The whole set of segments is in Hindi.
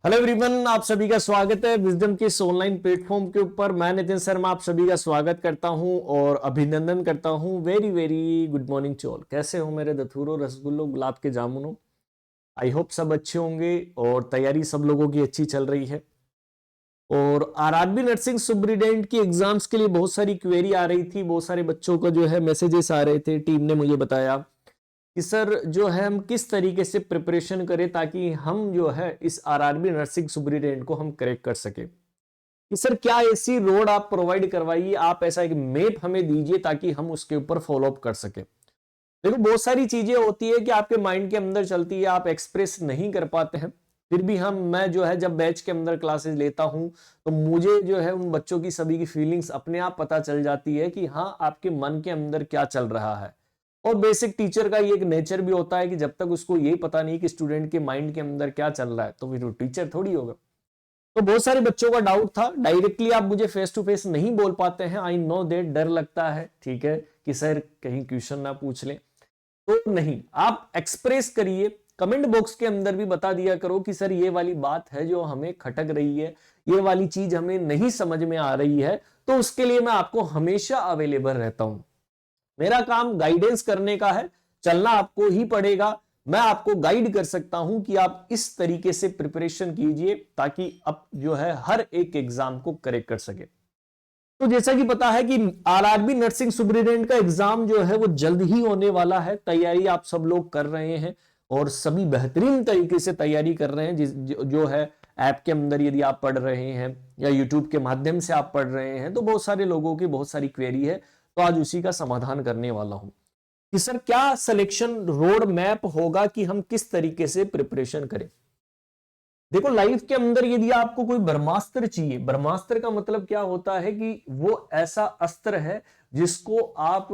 हेलो एवरीवन, आप सभी का स्वागत है विजडम के इस ऑनलाइन प्लेटफॉर्म के ऊपर। मैं नितिन शर्मा आप सभी का स्वागत करता हूं और अभिनंदन करता हूं। Very very good morning to all. कैसे हो मेरे दथुरो, रसगुल्लो, गुलाब के जामुनों? आई होप सब अच्छे होंगे और तैयारी सब लोगों की अच्छी चल रही है। और आरआरबी नर्सिंग सुपरिटेंडेंट की एग्जाम्स के लिए बहुत सारी क्वेरी आ रही थी, बहुत सारे बच्चों का जो है मैसेजेस आ रहे थे। टीम ने मुझे बताया कि सर जो है हम किस तरीके से प्रिपरेशन करें ताकि हम जो है इस आरआरबी नर्सिंग सुपरिटेंडेंट को हम करेक्ट कर सके। कि सर क्या ऐसी रोड आप प्रोवाइड करवाइए, आप ऐसा एक मैप हमें दीजिए ताकि हम उसके ऊपर फॉलो अप कर सके। देखो बहुत सारी चीजें होती है कि आपके माइंड के अंदर चलती है, आप एक्सप्रेस नहीं कर पाते हैं। फिर भी मैं जो है जब बैच के अंदर क्लासेस लेता हूं तो मुझे जो है उन बच्चों की सभी की फीलिंग्स अपने आप पता चल जाती है कि हाँ आपके मन के अंदर क्या चल रहा है। और बेसिक टीचर का ये एक नेचर भी होता है कि जब तक उसको ये पता नहीं कि स्टूडेंट के माइंड के अंदर क्या चल रहा है तो फिर वो टीचर थोड़ी होगा। तो बहुत सारे बच्चों का डाउट था, डायरेक्टली आप मुझे फेस टू फेस नहीं बोल पाते हैं, आई नो दैट, डर लगता है, ठीक है, कि सर कहीं क्वेश्चन ना पूछ लें। तो नहीं, आप एक्सप्रेस करिए, कमेंट बॉक्स के अंदर भी बता दिया करो कि सर ये वाली बात है जो हमें खटक रही है, ये वाली चीज हमें नहीं समझ में आ रही है। तो उसके लिए मैं आपको हमेशा अवेलेबल रहता हूं। मेरा काम गाइडेंस करने का है, चलना आपको ही पड़ेगा। मैं आपको गाइड कर सकता हूं कि आप इस तरीके से प्रिपरेशन कीजिए ताकि आप जो है हर एक एग्जाम को करेक्ट कर सके। तो जैसा कि पता है कि आरआरबी नर्सिंग सुपरिटेंडेंट का एग्जाम जो है वो जल्द ही होने वाला है। तैयारी आप सब लोग कर रहे हैं और सभी बेहतरीन तरीके से तैयारी कर रहे हैं। जो है ऐप के अंदर यदि आप पढ़ रहे हैं या यूट्यूब के माध्यम से आप पढ़ रहे हैं तो बहुत सारे लोगों की बहुत सारी क्वेरी है। तो आज उसी का समाधान करने वाला हूं कि सर क्या सिलेक्शन रोड मैप होगा कि हम किस तरीके से प्रिपरेशन करें। देखो लाइफ के अंदर यदि आपको कोई ब्रह्मास्त्र चाहिए, ब्रह्मास्त्र का मतलब क्या होता है कि वो ऐसा अस्त्र है जिसको आप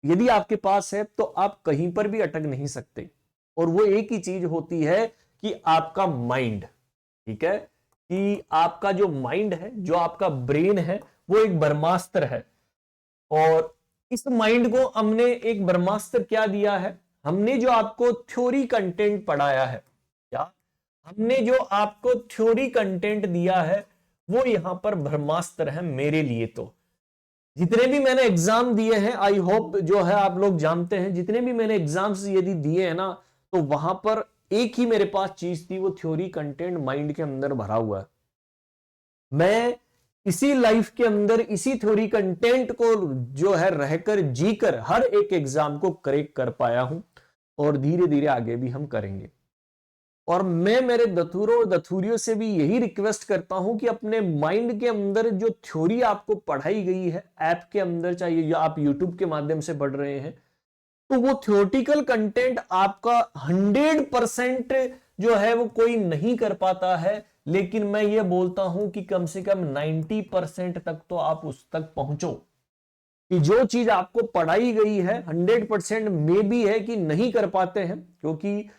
यदि आपके पास है तो आप कहीं पर भी अटक नहीं सकते। और वो एक ही चीज होती है कि आपका माइंड, ठीक है, कि आपका जो माइंड है, जो आपका ब्रेन है, वो एक ब्रह्मास्त्र है। और इस माइंड को हमने एक ब्रह्मास्त्र क्या दिया है, हमने जो आपको थ्योरी कंटेंट पढ़ाया है, क्या हमने जो आपको थ्योरी कंटेंट दिया है वो यहां पर ब्रह्मास्त्र है मेरे लिए। तो जितने भी मैंने एग्जाम दिए हैं, आई होप जो है आप लोग जानते हैं, जितने भी मैंने एग्जाम्स यदि दिए हैं ना, तो वहां पर एक ही मेरे पास चीज थी, वो थ्योरी कंटेंट माइंड के अंदर भरा हुआ है। मैं इसी लाइफ के अंदर इसी थ्योरी कंटेंट को जो है रहकर जीकर हर एक एग्जाम को करेक्ट कर पाया हूं और धीरे धीरे आगे भी हम करेंगे। और मैं मेरे दथुरों और दथुरियों से भी यही रिक्वेस्ट करता हूं कि अपने माइंड के अंदर जो थ्योरी आपको पढ़ाई गई है ऐप के अंदर, चाहिए या आप यूट्यूब के माध्यम से पढ़ रहे हैं, तो वो थ्योरेटिकल कंटेंट आपका 100% जो है वो कोई नहीं कर पाता है। लेकिन मैं ये बोलता हूं कि कम से कम 90% तक तो आप उस तक पहुंचो कि जो चीज आपको पढ़ाई गई है 100% में भी है कि नहीं कर पाते हैं, क्योंकि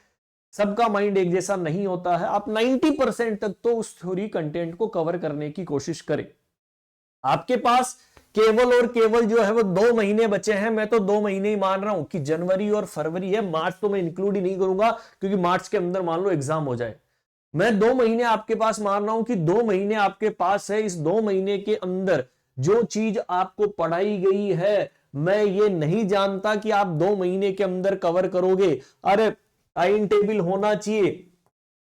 सबका माइंड एक जैसा नहीं होता है। आप 90% तक तो उस थ्योरी कंटेंट को कवर करने की कोशिश करें। आपके पास केवल और केवल जो है वो 2 महीने बचे हैं। मैं तो 2 महीने ही मान रहा हूं कि जनवरी और फरवरी है, मार्च तो मैं इंक्लूड ही नहीं करूंगा क्योंकि मार्च के अंदर मान लो एग्जाम हो जाए। मैं 2 महीने आपके पास मान रहा हूं कि 2 महीने आपके पास है। इस 2 महीने के अंदर जो चीज आपको पढ़ाई गई है, मैं ये नहीं जानता कि आप 2 महीने के अंदर कवर करोगे। अरे टाइम टेबल होना चाहिए,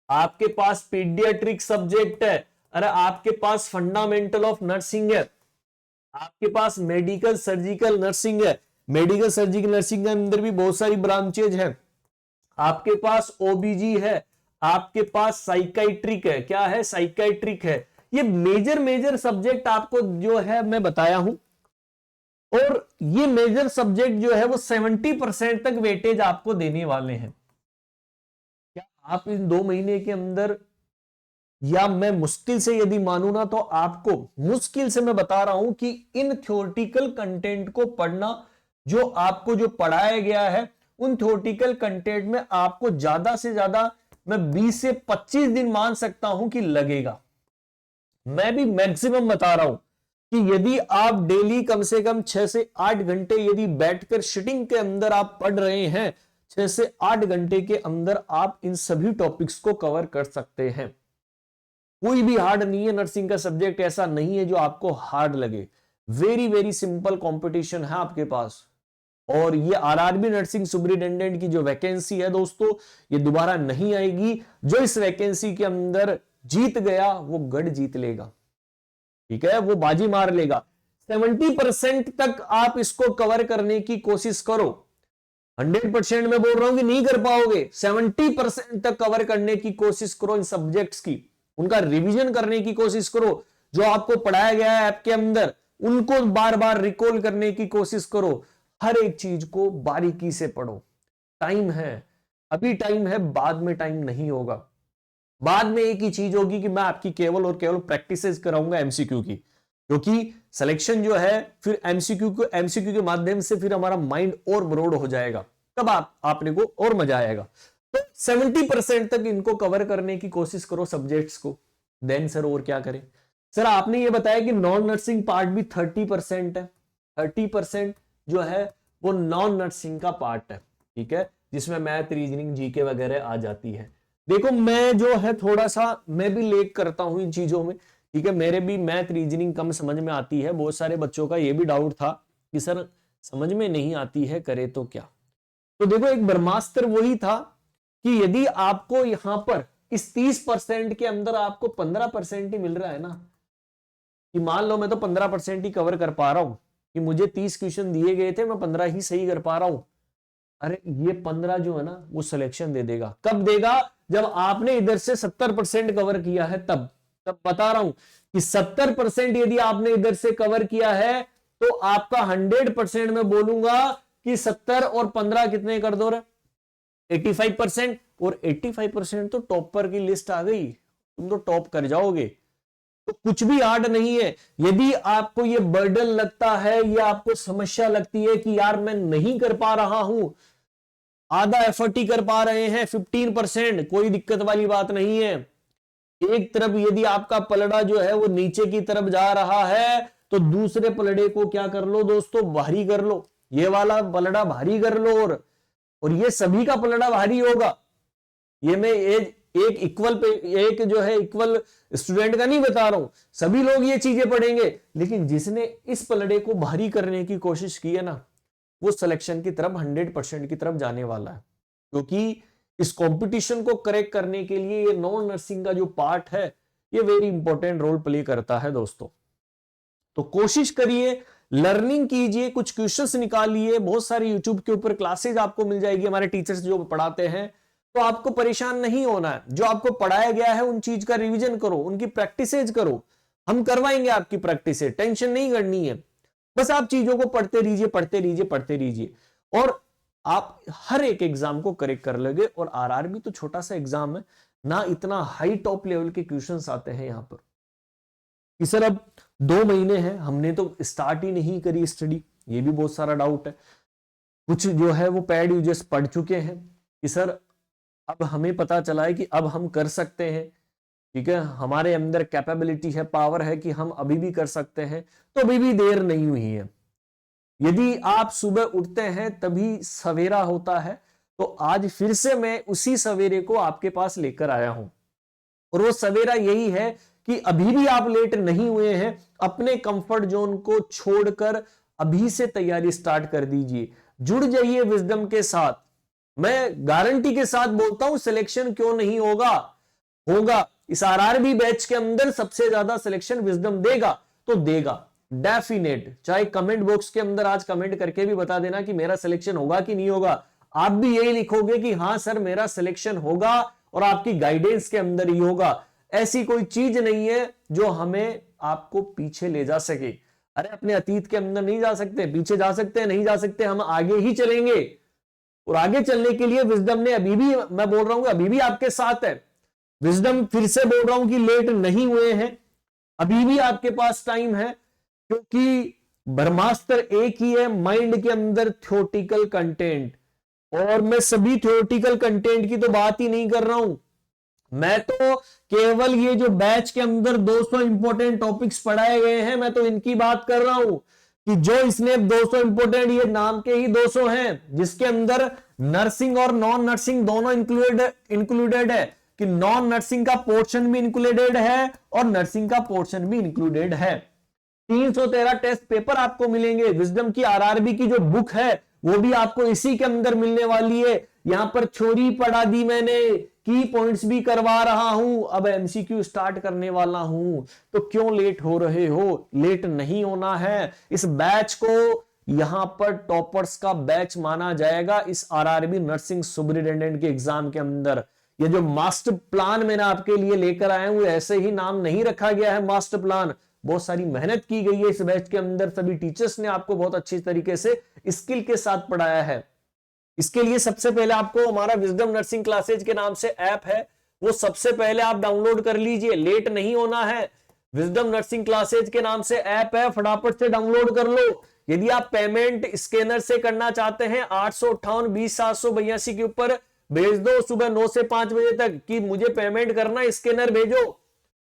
आपके पास पीडियाट्रिक सब्जेक्ट है, अरे आपके पास फंडामेंटल ऑफ नर्सिंग है, आपके पास मेडिकल सर्जिकल नर्सिंग है। मेडिकल सर्जिकल नर्सिंग के अंदर भी बहुत सारी ब्रांचेज हैं। आपके पास ओबीजी है, आपके पास साइकाइट्रिक है, क्या है, साइकाइट्रिक है। ये मेजर मेजर सब्जेक्ट आपको जो है मैं बताया हूं। और ये मेजर सब्जेक्ट जो है वो 70% तक वेटेज आपको देने वाले हैं। क्या आप इन 2 महीने के अंदर, या मैं मुश्किल से यदि मानू ना तो आपको मुश्किल से मैं बता रहा हूं कि इन थ्योरेटिकल कंटेंट को पढ़ना, जो आपको जो पढ़ाया गया है उन थ्योरेटिकल कंटेंट में आपको ज्यादा से ज्यादा मैं 20 से 25 दिन मान सकता हूं कि लगेगा। मैं भी मैक्सिमम बता रहा हूं कि यदि आप डेली कम से कम 6 से 8 घंटे यदि बैठकर सिटिंग के अंदर आप पढ़ रहे हैं, 6 से 8 घंटे के अंदर आप इन सभी टॉपिक्स को कवर कर सकते हैं। कोई भी हार्ड नहीं है, नर्सिंग का सब्जेक्ट ऐसा नहीं है जो आपको हार्ड लगे। वेरी वेरी सिंपल कंपटीशन है आपके पास। और ये आरआरबी नर्सिंग सुपरिटेंडेंट की जो वैकेंसी है दोस्तों, ये दोबारा नहीं आएगी। जो इस वैकेंसी के अंदर जीत गया वो गढ़ जीत लेगा, ठीक है, वो बाजी मार लेगा। 70% तक आप इसको कवर करने की कोशिश करो। 100% में बोल रहा हूं कि नहीं कर पाओगे, 70% तक कवर करने की कोशिश करो इन सब्जेक्ट्स की, उनका रिवीजन करने की कोशिश करो। जो आपको पढ़ाया गया है ऐप के अंदर, उनको बार बार रिकॉल करने की कोशिश करो। हर एक चीज को बारीकी से पढ़ो। टाइम है, अभी टाइम है, बाद में टाइम नहीं होगा। बाद में एक ही चीज होगी कि मैं आपकी केवल और केवल प्रैक्टिसेस कराऊंगा एमसीक्यू की, क्योंकि सिलेक्शन जो है फिर एमसीक्यू के माध्यम से फिर हमारा माइंड और ब्रॉड हो जाएगा, तब आपने को और मजा आएगा। तो 70% तक इनको कवर करने की कोशिश करो सब्जेक्ट्स को। देन सर और क्या करें? सर आपने ये बताया कि नॉन नर्सिंग पार्ट भी 30% है। 30% जो है वो नॉन नर्सिंग का पार्ट है, ठीक है, जिसमें मैथ, रीजनिंग, जीके वगैरह आ जाती है। देखो मैं जो है थोड़ा सा मैं भी लेक करता हूं इन चीजों में, ठीक है, मेरे भी मैथ रीजनिंग कम समझ में आती है। बहुत सारे बच्चों का ये भी डाउट था कि सर समझ में नहीं आती है, करे तो क्या? तो देखो एक ब्रह्मास्त्र वही था कि यदि आपको यहां पर इस 30% के अंदर आपको 15% ही मिल रहा है ना, कि मान लो मैं तो 15% ही कवर कर पा रहा हूं, कि मुझे 30 क्वेश्चन दिए गए थे, मैं 15 ही सही कर पा रहा हूं। अरे ये 15 जो है ना वो सिलेक्शन दे देगा। कब देगा? जब आपने इधर से 70% कवर किया है, तब बता रहा हूं कि 70% यदि आपने इधर से कवर किया है तो आपका 100% में बोलूंगा कि 70 और 15 कितने कर दो रे? 85%। और 85% तो टॉपर की लिस्ट आ गई, तुम तो टॉप कर जाओगे। तो कुछ भी हार्ड नहीं है। यदि आपको ये बर्डन लगता है, ये आपको समस्या लगती है कि यार मैं नहीं कर पा रहा हूं, आधा एफर्ट ही कर पा रहे हैं, 15%, कोई दिक्कत वाली बात नहीं है। एक तरफ यदि आपका पलड़ा जो है वो नीचे की तरफ जा रहा है तो दूसरे पलड़े को क्या कर लो दोस्तों? भारी कर लो। ये वाला पलड़ा भारी कर लो, और ये सभी का पलड़ा भारी होगा। ये मैं एक इक्वल पे एक जो है इक्वल स्टूडेंट का नहीं बता रहा हूं, सभी लोग ये चीजें पढ़ेंगे, लेकिन जिसने इस पलड़े को भारी करने की कोशिश की है ना, वो सिलेक्शन की तरफ 100% की तरफ जाने वाला है। क्योंकि इस कंपटीशन को करेक्ट करने के लिए ये नॉन नर्सिंग का जो पार्ट है ये वेरी इंपॉर्टेंट रोल प्ले करता है दोस्तों। तो कोशिश करिए, लर्निंग कीजिए, कुछ क्वेश्चंस निकालिए। बहुत सारी यूट्यूब के ऊपर क्लासेज आपको मिल जाएगी, हमारे टीचर्स जो पढ़ाते हैं। तो आपको परेशान नहीं होना है। जो आपको पढ़ाया गया है उन चीज का रिवीजन करो, उनकी प्रैक्टिसेज करो। हम करवाएंगे आपकी प्रैक्टिसेज, टेंशन नहीं करनी है। बस आप चीजों को पढ़ते रहिए, पढ़ते रहिए, पढ़ते रहिए, और आप हर एक एग्जाम को करेक्ट कर लोगे। और आरआरबी तो छोटा सा एग्जाम है ना, इतना हाई टॉप लेवल के क्वेश्चंस आते हैं यहां पर कि सर अब 2 महीने हैं, हमने तो स्टार्ट ही नहीं करी स्टडी। ये भी बहुत सारा डाउट है। कुछ जो है वो पैड यूजर्स पढ़ चुके हैं कि सर अब हमें पता चला है कि अब हम कर सकते हैं, ठीक है, हमारे अंदर कैपेबिलिटी है, पावर है कि हम अभी भी कर सकते हैं। तो अभी भी देर नहीं हुई है। यदि आप सुबह उठते हैं तभी सवेरा होता है, तो आज फिर से मैं उसी सवेरे को आपके पास लेकर आया हूं। और वो सवेरा यही है कि अभी भी आप लेट नहीं हुए हैं, अपने कंफर्ट जोन को छोड़कर अभी से तैयारी स्टार्ट कर दीजिए। जुड़ जाइए विजडम के साथ। मैं गारंटी के साथ बोलता हूं, सिलेक्शन क्यों नहीं होगा? होगा। इस आरआरबी बैच के अंदर सबसे ज्यादा सिलेक्शन विजडम देगा, तो देगा डेफिनेट। चाहे कमेंट बॉक्स के अंदर आज कमेंट करके भी बता देना कि मेरा सिलेक्शन होगा कि नहीं होगा। आप भी यही लिखोगे कि हां सर मेरा सिलेक्शन होगा, और आपकी गाइडेंस के अंदर ही होगा। ऐसी कोई चीज नहीं है जो हमें आपको पीछे ले जा सके। अरे अपने अतीत के अंदर नहीं जा सकते, पीछे जा सकते हैं, नहीं जा सकते, हम आगे ही चलेंगे। और आगे चलने के लिए विजडम ने अभी भी, मैं बोल रहा हूं अभी भी आपके साथ है। विजडम फिर से बोल रहा हूं कि लेट नहीं हुए हैं, अभी भी आपके पास टाइम है। क्योंकि ब्रह्मास्त्र एक ही है, माइंड के अंदर थ्योरेटिकल कंटेंट। और मैं सभी थ्योरेटिकल कंटेंट की तो बात ही नहीं कर रहा हूं, मैं तो केवल ये जो बैच के अंदर 200 इंपॉर्टेंट टॉपिक्स पढ़ाए गए हैं, मैं तो इनकी बात कर रहा हूं कि जो इसने 200 इंपॉर्टेंट, ये नाम के ही 200 हैं, जिसके अंदर नर्सिंग और नॉन नर्सिंग दोनों इंक्लूडेड है। कि नॉन नर्सिंग का पोर्शन भी इंक्लूडेड है और नर्सिंग का पोर्शन भी इंक्लूडेड है। 313 टेस्ट पेपर आपको मिलेंगे। विजडम की आरआरबी की जो बुक है वो भी आपको इसी के अंदर मिलने वाली है। यहां पर थ्योरी पढ़ा दी मैंने, की पॉइंट्स भी करवा रहा हूं, अब एमसीक्यू स्टार्ट करने वाला हूं। तो क्यों लेट हो रहे हो? लेट नहीं होना है। इस बैच को यहां पर टॉपर्स का बैच माना जाएगा इस आरआरबी नर्सिंग सुपरिटेंडेंट के एग्जाम के अंदर। ये जो मास्टर प्लान मैंने आपके लिए लेकर आया हूं, ऐसे ही नाम नहीं रखा गया है मास्टर प्लान। बहुत सारी मेहनत की गई है इस बैच के अंदर। सभी टीचर्स ने आपको बहुत अच्छी तरीके से स्किल के साथ पढ़ाया है। इसके लिए सबसे पहले आपको हमारा विजडम नर्सिंग क्लासेज के नाम से ऐप है, वो सबसे पहले आप डाउनलोड कर लीजिए। लेट नहीं होना है। विजडम नर्सिंग क्लासेज के नाम से ऐप है, फटाफट से डाउनलोड कर लो। यदि आप पेमेंट स्कैनर से करना चाहते हैं 858-20-782 के ऊपर भेज दो सुबह 9 से 5 बजे तक कि मुझे पेमेंट करना, स्कैनर भेजो,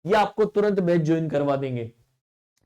ये आपको तुरंत बैच ज्वाइन करवा देंगे।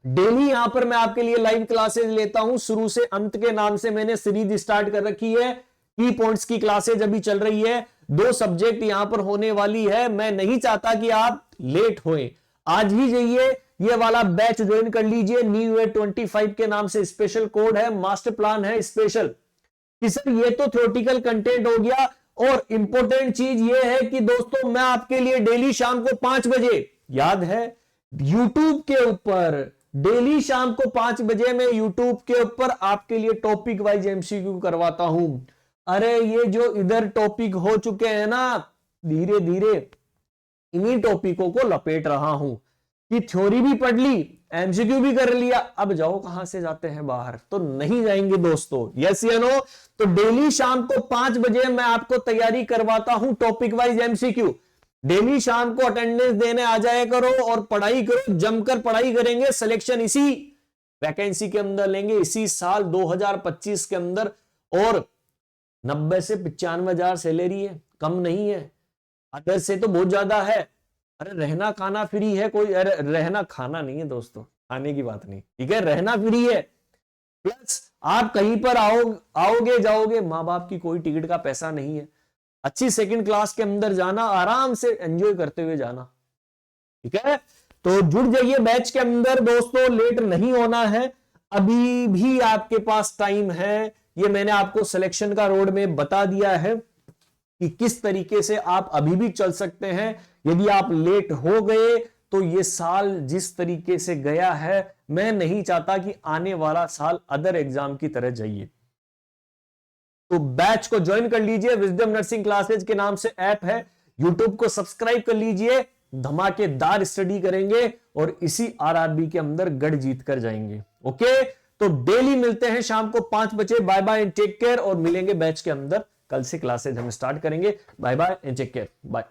डेली यहां पर मैं आपके लिए लाइव क्लासेज लेता हूं, शुरू से अंत के नाम से मैंने सीरीज स्टार्ट कर रखी है। की पॉइंट्स की क्लासेज अभी चल रही है, 2 सब्जेक्ट यहां पर होने वाली है। मैं नहीं चाहता कि आप लेट होएं, आज ही जाइए ये वाला बैच ज्वाइन कर लीजिए। न्यू ईयर 25 के नाम से स्पेशल कोड है, मास्टर प्लान है स्पेशल। कि सर ये तो थ्योरेटिकल कंटेंट हो गया, और इंपॉर्टेंट चीज ये है कि दोस्तों मैं आपके लिए डेली शाम को 5 बजे, याद है, यूट्यूब के ऊपर डेली शाम को 5 बजे मैं यूट्यूब के ऊपर आपके लिए टॉपिक वाइज एमसीक्यू करवाता हूं। अरे ये जो इधर टॉपिक हो चुके हैं ना, धीरे धीरे इन्हीं टॉपिकों को लपेट रहा हूं कि थ्योरी भी पढ़ ली, एमसीक्यू भी कर लिया, अब जाओ कहां से जाते हैं बाहर? तो नहीं जाएंगे दोस्तों, यस या नो? तो डेली शाम को 5 बजे मैं आपको तैयारी करवाता हूं टॉपिक वाइज एमसीक्यू। डेली शाम को अटेंडेंस देने आ जाया करो और पढ़ाई करो, जमकर पढ़ाई करेंगे। सिलेक्शन इसी वैकेंसी के अंदर लेंगे, इसी साल 2025 के अंदर। और 90 से 95 हजार सैलरी है, कम नहीं है। अदर से तो बहुत ज्यादा है। अरे रहना खाना फ्री है, कोई अरे रहना खाना नहीं है दोस्तों, खाने की बात नहीं, ठीक है, रहना फ्री है। प्लस आप कहीं पर आओगे जाओगे, माँ बाप की कोई टिकट का पैसा नहीं है। अच्छी सेकंड क्लास के अंदर जाना, आराम से एंजॉय करते हुए जाना, ठीक है। तो जुड़ जाइए बैच के अंदर दोस्तों, लेट नहीं होना है, अभी भी आपके पास टाइम है। ये मैंने आपको सिलेक्शन का रोड में बता दिया है कि किस तरीके से आप अभी भी चल सकते हैं। यदि आप लेट हो गए तो ये साल जिस तरीके से गया है, मैं नहीं चाहता कि आने वाला साल अदर एग्जाम की तरह जाइए। तो बैच को ज्वाइन कर लीजिए, विजडम नर्सिंग क्लासेज के नाम से ऐप है, यूट्यूब को सब्सक्राइब कर लीजिए। धमाकेदार स्टडी करेंगे और इसी आरआरबी के अंदर गढ़ जीत कर जाएंगे। ओके, तो डेली मिलते हैं शाम को 5 बजे। Bye bye and take care, और मिलेंगे बैच के अंदर। कल से क्लासेज हम स्टार्ट करेंगे। Bye bye and take care, bye.